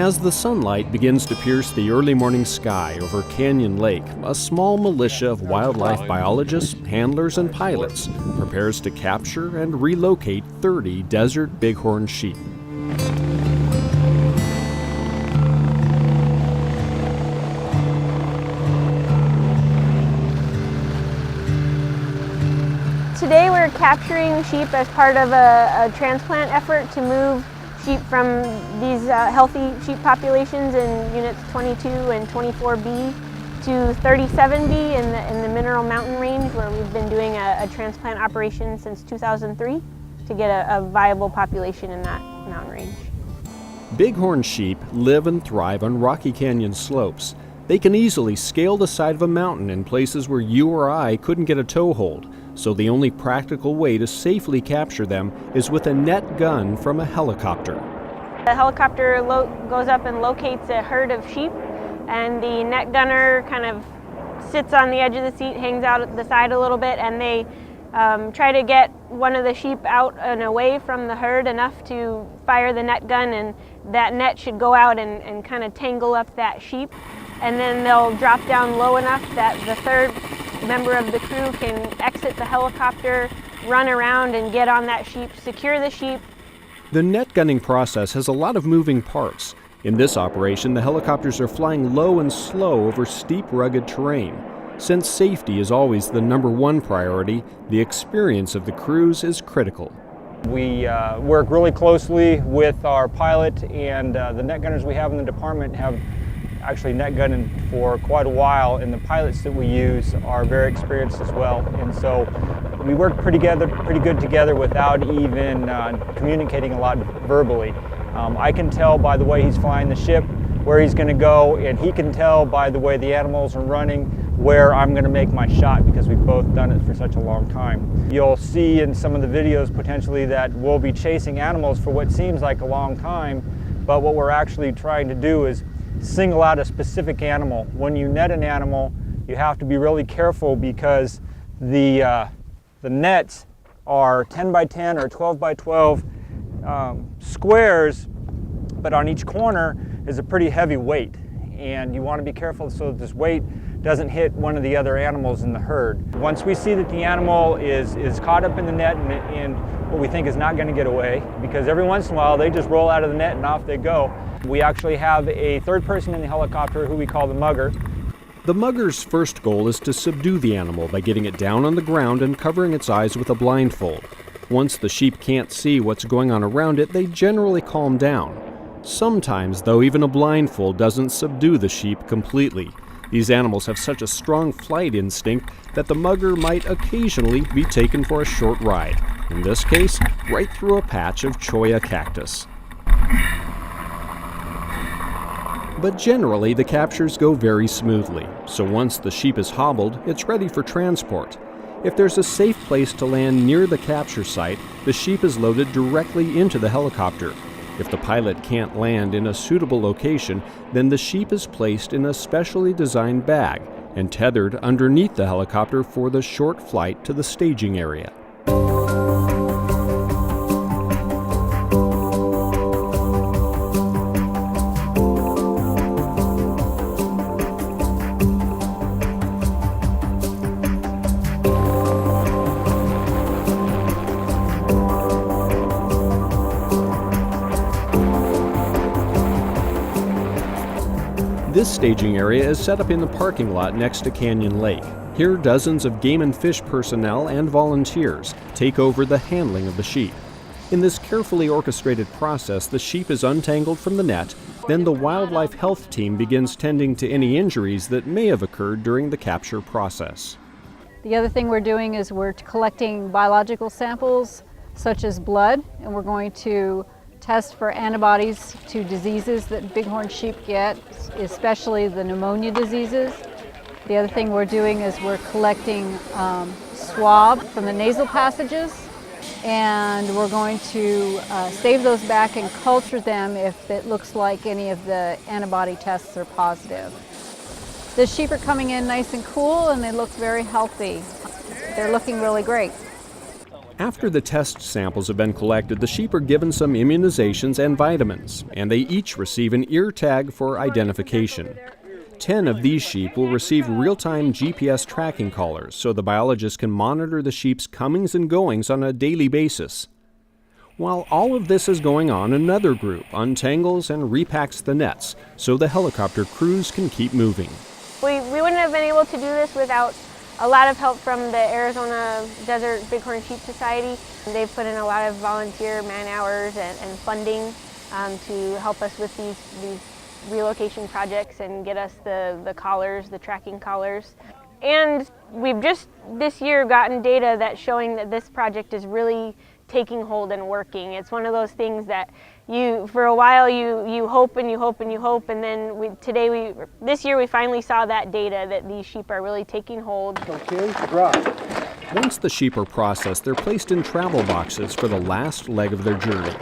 As the sunlight begins to pierce the early morning sky over Canyon Lake, a small militia of wildlife biologists, handlers, and pilots prepares to capture and relocate 30 desert bighorn sheep. Today we're capturing sheep as part of a transplant effort to move sheep from these healthy sheep populations in units 22 and 24B to 37B in the Mineral Mountain Range, where we've been doing a transplant operation since 2003 to get a viable population in that mountain range. Bighorn sheep live and thrive on Rocky Canyon slopes. They can easily scale the side of a mountain in places where you or I couldn't get a toehold. So the only practical way to safely capture them is with a net gun from a helicopter. The helicopter goes up and locates a herd of sheep, and the net gunner kind of sits on the edge of the seat, hangs out at the side a little bit, and they try to get one of the sheep out and away from the herd enough to fire the net gun, and that net should go out and kind of tangle up that sheep. And then they'll drop down low enough that the third member of the crew can exit the helicopter, run around and get on that sheep, secure the sheep. The net gunning process has a lot of moving parts. In this operation, the helicopters are flying low and slow over steep, rugged terrain. Since safety is always the #1 priority, the experience of the crews is critical. We work really closely with our pilot, and the net gunners we have in the department have actually net gunning for quite a while, and the pilots that we use are very experienced as well. And so we work pretty good together without even communicating a lot verbally. I can tell by the way he's flying the ship where he's going to go, and he can tell by the way the animals are running where I'm going to make my shot, because we've both done it for such a long time. You'll see in some of the videos potentially that we'll be chasing animals for what seems like a long time, but what we're actually trying to do is single out a specific animal. When you net an animal, you have to be really careful, because the nets are 10 by 10 or 12 by 12 squares, but on each corner is a pretty heavy weight, and you want to be careful so that this weight doesn't hit one of the other animals in the herd. Once we see that the animal is caught up in the net and what we think is not going to get away, because every once in a while they just roll out of the net and off they go, we actually have a third person in the helicopter who we call the mugger. The mugger's first goal is to subdue the animal by getting it down on the ground and covering its eyes with a blindfold. Once the sheep can't see what's going on around it, they generally calm down. Sometimes, though, even a blindfold doesn't subdue the sheep completely. These animals have such a strong flight instinct that the mugger might occasionally be taken for a short ride. In this case, right through a patch of cholla cactus. But generally, the captures go very smoothly, so once the sheep is hobbled, it's ready for transport. If there's a safe place to land near the capture site, the sheep is loaded directly into the helicopter. If the pilot can't land in a suitable location, then the sheep is placed in a specially designed bag and tethered underneath the helicopter for the short flight to the staging area. This staging area is set up in the parking lot next to Canyon Lake. Here, dozens of game and fish personnel and volunteers take over the handling of the sheep. In this carefully orchestrated process, the sheep is untangled from the net, then the wildlife health team begins tending to any injuries that may have occurred during the capture process. The other thing we're doing is we're collecting biological samples such as blood, and we're going to test for antibodies to diseases that bighorn sheep get, especially the pneumonia diseases. The other thing we're doing is we're collecting swab from the nasal passages, and we're going to save those back and culture them if it looks like any of the antibody tests are positive. The sheep are coming in nice and cool, and they look very healthy. They're looking really great. After the test samples have been collected, the sheep are given some immunizations and vitamins, and they each receive an ear tag for identification. 10 of these sheep will receive real-time GPS tracking collars so the biologist can monitor the sheep's comings and goings on a daily basis. While all of this is going on, another group untangles and repacks the nets so the helicopter crews can keep moving. We wouldn't have been able to do this without a lot of help from the Arizona Desert Bighorn Sheep Society. They've put in a lot of volunteer man hours and funding to help us with these relocation projects and get us the collars, the tracking collars. And we've just this year gotten data that's showing that this project is really taking hold and working. It's one of those things that for a while you hope and you hope and you hope, and then this year we finally saw that data that these sheep are really taking hold. Okay, drop. Once the sheep are processed, they're placed in travel boxes for the last leg of their journey.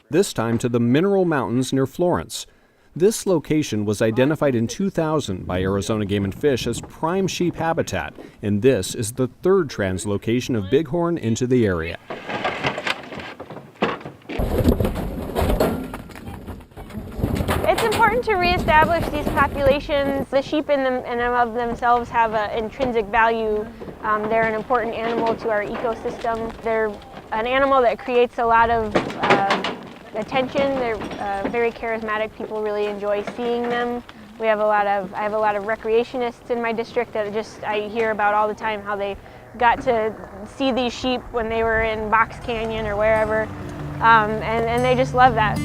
This time to the Mineral Mountains near Florence. This location was identified in 2000 by Arizona Game and Fish as prime sheep habitat, and this is the third translocation of bighorn into the area. It's important to reestablish these populations. The sheep in and of themselves have an intrinsic value. They're an important animal to our ecosystem. They're an animal that creates a lot of attention. They're very charismatic. People really enjoy seeing them. I have a lot of recreationists in my district that I hear about all the time how they got to see these sheep when they were in Box Canyon or wherever, and they just love that.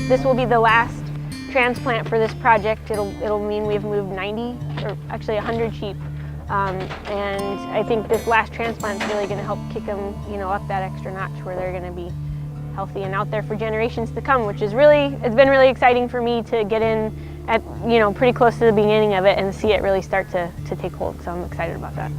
This will be the last transplant for this project. It'll mean we've moved 90, or actually 100 sheep. And I think this last transplant is really going to help kick them, up that extra notch where they're going to be healthy and out there for generations to come, which is it's been really exciting for me to get in at, pretty close to the beginning of it and see it really start to take hold. So I'm excited about that.